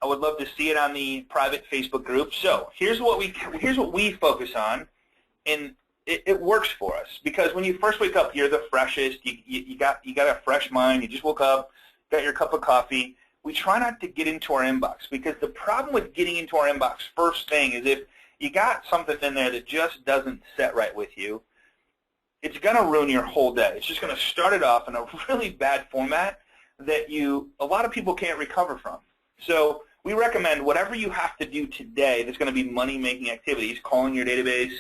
I would love to see it on the private Facebook group. So here's what we focus on, and it works for us because when you first wake up, you're the freshest. You got a fresh mind. You just woke up, got your cup of coffee. We try not to get into our inbox because the problem with getting into our inbox first thing is if you got something in there that just doesn't set right with you, it's going to ruin your whole day. It's just going to start it off in a really bad format that a lot of people can't recover from. So we recommend whatever you have to do today that's going to be money-making activities, calling your database,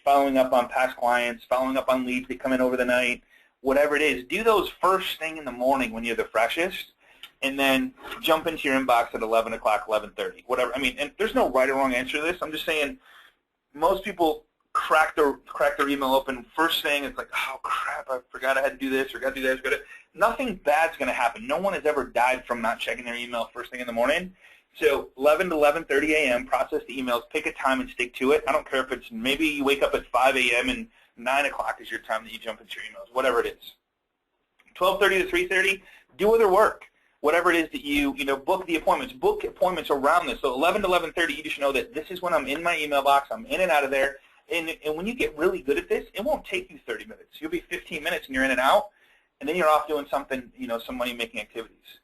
following up on past clients, following up on leads that come in over the night, whatever it is, do those first thing in the morning when you're the freshest, and then jump into your inbox at 11 o'clock, 11:30, whatever. I mean, and there's no right or wrong answer to this. I'm just saying most people crack their email open first thing. It's like, oh, crap, I forgot I had to do this or got to do that. Nothing bad's going to happen. No one has ever died from not checking their email first thing in the morning. So 11 to 11:30 a.m., process the emails, pick a time and stick to it. I don't care if it's maybe you wake up at 5 a.m. and 9 o'clock is your time that you jump into your emails, whatever it is. 12:30 to 3:30, do other work. Whatever it is that you book the appointments. Book appointments around this. So 11 to 11:30, you just know that this is when I'm in my email box. I'm in and out of there. And when you get really good at this, it won't take you 30 minutes. You'll be 15 minutes and you're in and out, and then you're off doing something, some money-making activities.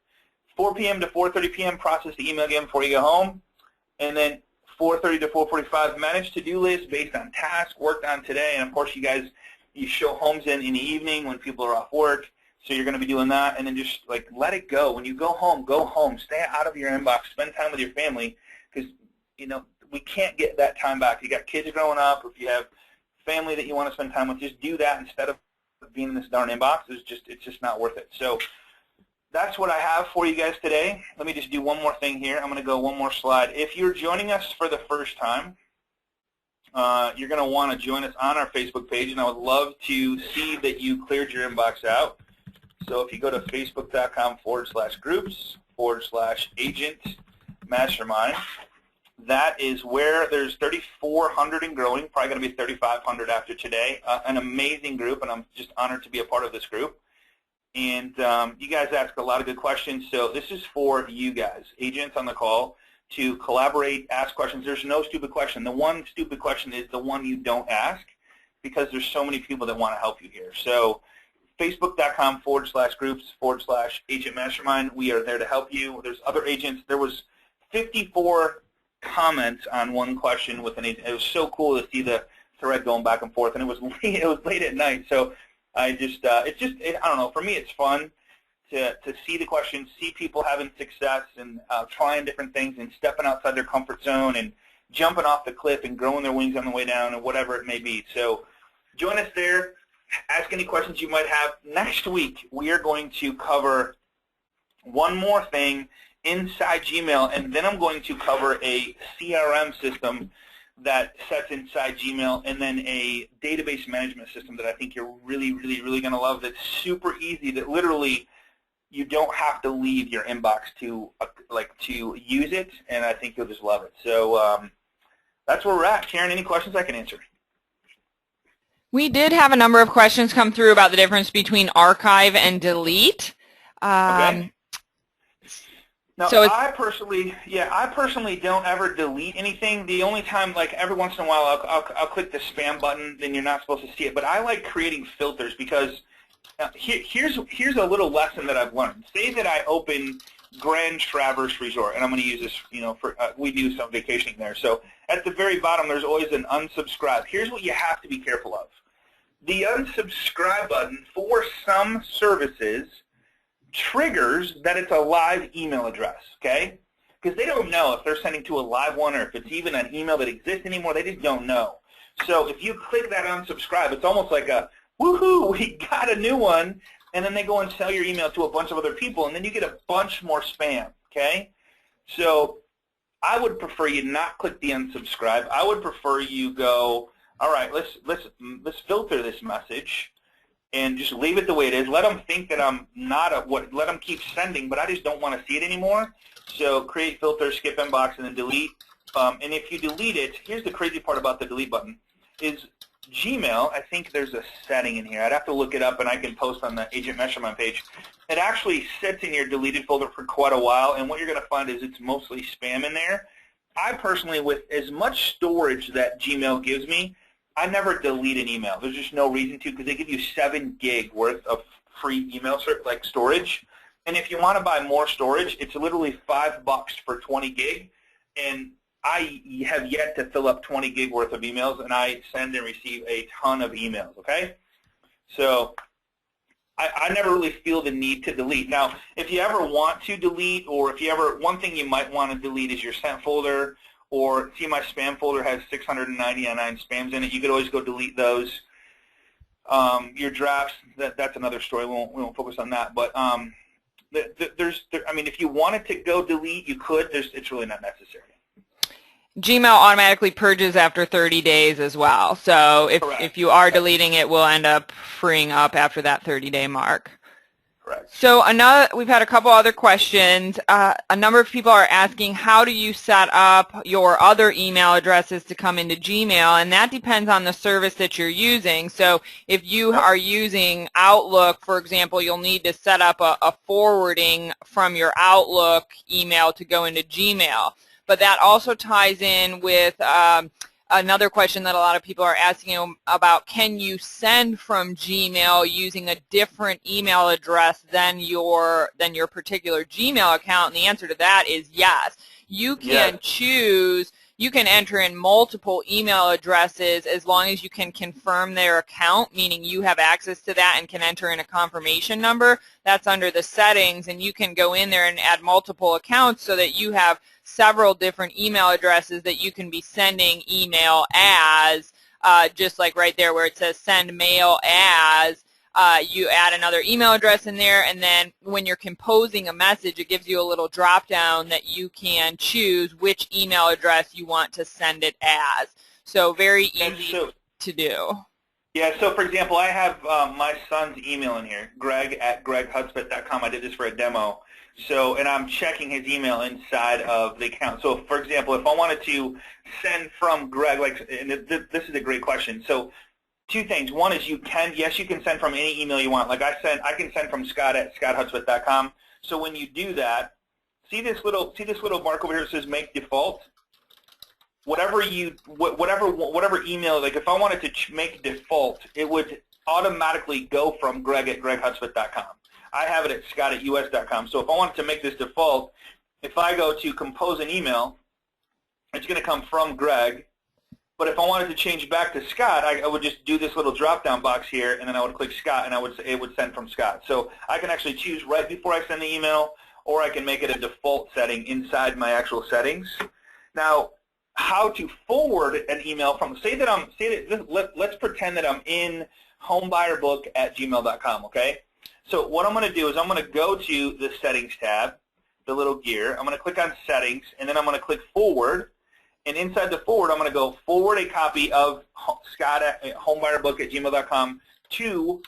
4 p.m. to 4:30 p.m., process the email again before you go home. And then 4:30 to 4:45, manage to-do list based on tasks worked on today. And, of course, you show homes in the evening when people are off work. So you're going to be doing that. And then just, let it go. When you go home. Stay out of your inbox. Spend time with your family because, we can't get that time back. If you got kids growing up or if you have family that you want to spend time with, just do that instead of being in this darn inbox. It's just not worth it. So that's what I have for you guys today. Let me just do one more thing here. I'm going to go one more slide. If you're joining us for the first time, you're going to want to join us on our Facebook page, and I would love to see that you cleared your inbox out. So if you go to facebook.com/groups/agent-mastermind, that is where there's 3,400 and growing, probably going to be 3,500 after today. An amazing group, and I'm just honored to be a part of this group. And you guys ask a lot of good questions, so this is for you guys, agents on the call, to collaborate, ask questions. There's no stupid question. The one stupid question is the one you don't ask because there's so many people that want to help you here. So facebook.com/groups/agent-mastermind. We are there to help you. There's other agents. There was 54 comments on one question with an agent. It was so cool to see the thread going back and forth, and it was late at night. So I just, I don't know. For me, it's fun to see the questions, see people having success and trying different things and stepping outside their comfort zone and jumping off the cliff and growing their wings on the way down and whatever it may be. So join us there. Ask any questions you might have. Next week, we are going to cover one more thing inside Gmail, and then I'm going to cover a CRM system that sets inside Gmail, and then a database management system that I think you're really, really, really going to love. That's super easy. That literally you don't have to leave your inbox to use it, and I think you'll just love it. So that's where we're at. Karen, any questions I can answer? We did have a number of questions come through about the difference between archive and delete. Okay. Now, so I personally don't ever delete anything. The only time, like every once in a while, I'll click the spam button, then you're not supposed to see it. But I like creating filters because here's a little lesson that I've learned. Say that I open Grand Traverse Resort, and I'm going to use this, for we do some vacationing there. So at the very bottom, there's always an unsubscribe. Here's what you have to be careful of. The unsubscribe button for some services triggers that it's a live email address, okay? Because they don't know if they're sending to a live one or if it's even an email that exists anymore. They just don't know. So if you click that unsubscribe, it's almost like a, woohoo, we got a new one, and then they go and sell your email to a bunch of other people, and then you get a bunch more spam, okay? So I would prefer you not click the unsubscribe. I would prefer you go, all right, let's filter this message and just leave it the way it is. Let them think that I'm not let them keep sending, but I just don't want to see it anymore. So create filter, skip inbox, and then delete. And if you delete it, here's the crazy part about the delete button, is Gmail, I think there's a setting in here. I'd have to look it up, and I can post on the Agent Measurement page. It actually sits in your deleted folder for quite a while, and what you're going to find is it's mostly spam in there. I personally, with as much storage that Gmail gives me, I never delete an email. There's just no reason to, because they give you 7 gig worth of free email storage. And if you want to buy more storage, it's literally $5 for 20 gig. And I have yet to fill up 20 gig worth of emails, and I send and receive a ton of emails, okay? So I never really feel the need to delete. Now, if you ever want to delete, or if you ever, one thing you might want to delete is your sent folder, or see my spam folder has 699 spams in it. You could always go delete those. Your drafts, that's another story. We won't focus on that. But I mean, if you wanted to go delete, you could. It's really not necessary. Gmail automatically purges after 30 days as well. So if you are deleting it, will end up freeing up after that 30-day mark. Correct. So we've had a couple other questions. A number of people are asking, how do you set up your other email addresses to come into Gmail? And that depends on the service that you're using. So if you are using Outlook, for example, you'll need to set up a forwarding from your Outlook email to go into Gmail. But that also ties in with another question that a lot of people are asking about, can you send from Gmail using a different email address than your particular Gmail account? And the answer to that is yes. You can choose, you can enter in multiple email addresses as long as you can confirm their account, meaning you have access to that and can enter in a confirmation number. That's under the settings, and you can go in there and add multiple accounts so that you have several different email addresses that you can be sending email as, just like right there where it says send mail as, you add another email address in there, and then when you're composing a message, it gives you a little drop down that you can choose which email address you want to send it as. So very easy to do. Yeah, so for example, I have my son's email in here, greg@greghudspeth.com. I did this for a demo. So, and I'm checking his email inside of the account. So, for example, if I wanted to send from Greg, and this is a great question. So, 2 things. One is you can send from any email you want. Like I can send from Scott@scotthudspeth.com. So when you do that, see this little mark over here that says make default. Whatever email, like if I wanted to make default, it would automatically go from Greg@greghudspeth.com. I have it at Scott@us.com. So if I wanted to make this default, if I go to compose an email, it's going to come from Greg. But if I wanted to change back to Scott, I would just do this little drop-down box here, and then I would click Scott, and it would send from Scott. So I can actually choose right before I send the email, or I can make it a default setting inside my actual settings. Now, how to forward an email from, let's pretend that I'm in homebuyerbook@gmail.com, okay? So what I'm going to do is I'm going to go to the settings tab, the little gear. I'm going to click on settings, and then I'm going to click forward. And inside the forward, I'm going to go forward a copy of Scott at homebuyerbook@gmail.com to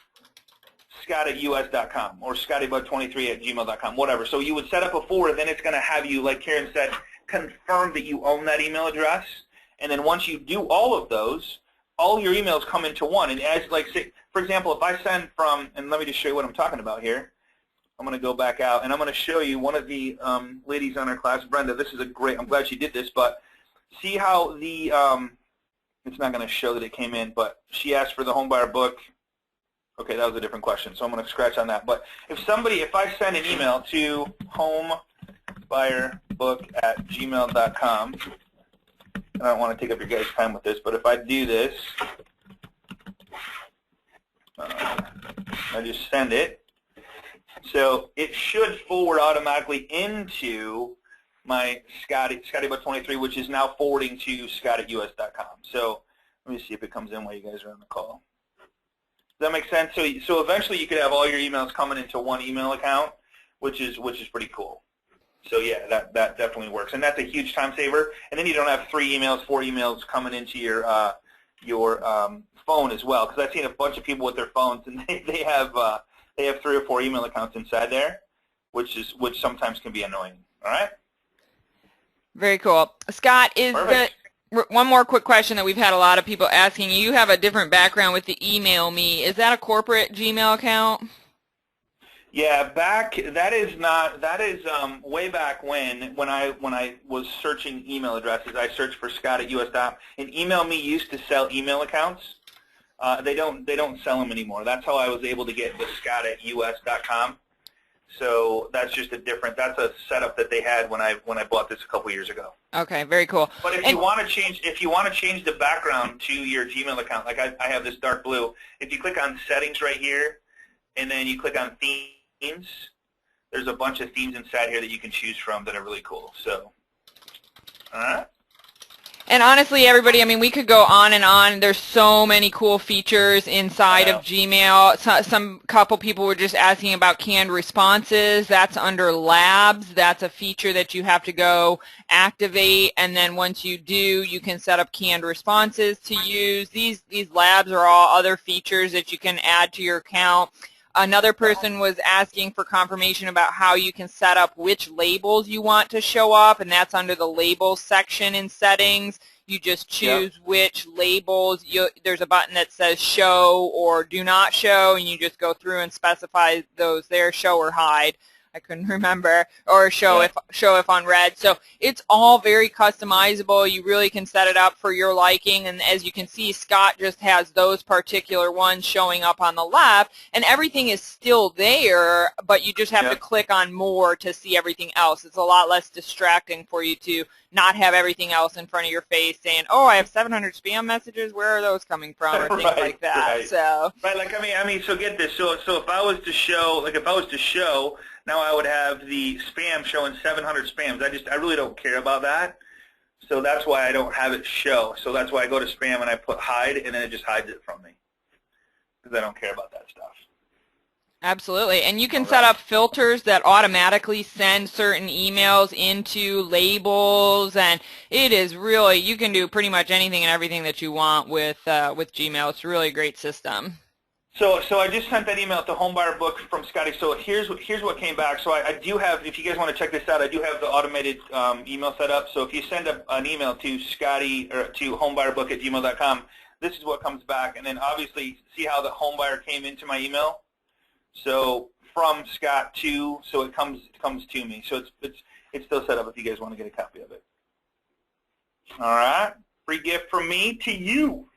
Scott at us.com or scottybug23@gmail.com, whatever. So you would set up a forward, then it's going to have you, like Karen said, confirm that you own that email address. And then once you do all of those, all your emails come into one. And as, like, say, for example, if I send from, and let me just show you what I'm talking about here. I'm going to go back out, and I'm going to show you one of the ladies on our class, Brenda. This is a great, I'm glad she did this, but see how the, it's not going to show that it came in, but she asked for the home buyer book. Okay, that was a different question, so I'm going to scratch on that. But if I send an email to homebuyerbook@gmail.com, I don't want to take up your guys' time with this, but if I do this, I just send it. So it should forward automatically into my ScottyBug23, which is now forwarding to scott@us.com. So let me see if it comes in while you guys are on the call. Does that make sense? So eventually you could have all your emails coming into one email account, which is pretty cool. So yeah, that definitely works, and that's a huge time saver. And then you don't have 3 emails, 4 emails coming into your phone as well. Because I've seen a bunch of people with their phones, and they have 3 or 4 email accounts inside there, which sometimes can be annoying. All right. Very cool. Scott, one more quick question that we've had a lot of people asking. You have a different background with the email me. Is that a corporate Gmail account? Yeah, that is way back when I was searching email addresses. I searched for Scott@us.com, and Email Me used to sell email accounts. They don't sell them anymore. That's how I was able to get the Scott@us.com. So that's just that's a setup that they had when I bought this a couple years ago. Okay, very cool. But if you want to change the background to your Gmail account, like I have this dark blue, if you click on settings right here, and then you click on themes, there's a bunch of themes inside here that you can choose from that are really cool. So, all right. And honestly, everybody, I mean, we could go on and on. There's so many cool features inside of Gmail. Some couple people were just asking about canned responses. That's under Labs. That's a feature that you have to go activate, and then once you do, you can set up canned responses to use. These Labs are all other features that you can add to your account. Another person was asking for confirmation about how you can set up which labels you want to show up, and that's under the labels section in settings. You just choose which labels. There's a button that says show or do not show, and you just go through and specify those there, show or hide. I couldn't remember, or show if on red. So it's all very customizable. You really can set it up for your liking, and as you can see, Scott just has those particular ones showing up on the left, and everything is still there, but you just have to click on more to see everything else. It's a lot less distracting for you to not have everything else in front of your face saying, oh, I have 700 spam messages, where are those coming from, or things like that. So like I mean, so get this. So if I was to show, now I would have the spam showing 700 spams. I really don't care about that. So that's why I don't have it show. So that's why I go to spam and I put hide, and then it just hides it from me, because I don't care about that stuff. Absolutely. And you can set up filters that automatically send certain emails into labels, and it is really, you can do pretty much anything and everything that you want with Gmail. It's a really great system. So I just sent that email to Homebuyer Book from Scotty. So here's what came back. So I do have, if you guys want to check this out, I do have the automated email set up. So if you send an email to Scotty or to homebuyerbook@gmail.com, this is what comes back. And then obviously see how the homebuyer came into my email. So from Scott to, so it comes to me. So it's still set up if you guys want to get a copy of it. All right, free gift from me to you.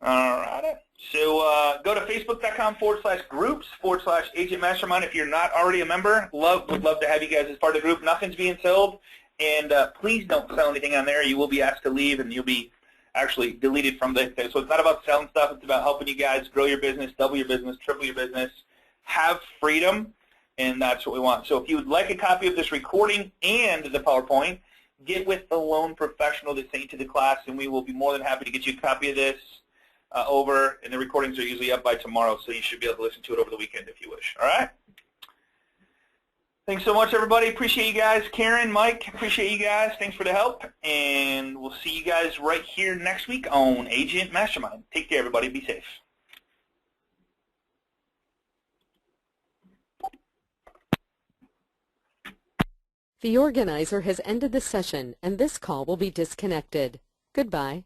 All right. So go to facebook.com/groups/Agent Mastermind if you're not already a member. Would love to have you guys as part of the group. Nothing's being sold, and please don't sell anything on there. You will be asked to leave, and you'll be actually deleted from the thing. So it's not about selling stuff. It's about helping you guys grow your business, double your business, triple your business, have freedom, and that's what we want. So if you would like a copy of this recording and the PowerPoint, get with the loan professional that sent you to the class, and we will be more than happy to get you a copy of this over, and the recordings are usually up by tomorrow, so you should be able to listen to it over the weekend if you wish. All right? Thanks so much, everybody. Appreciate you guys. Karen, Mike, appreciate you guys. Thanks for the help. And we'll see you guys right here next week on Agent Mastermind. Take care, everybody. Be safe. The organizer has ended the session, and this call will be disconnected. Goodbye.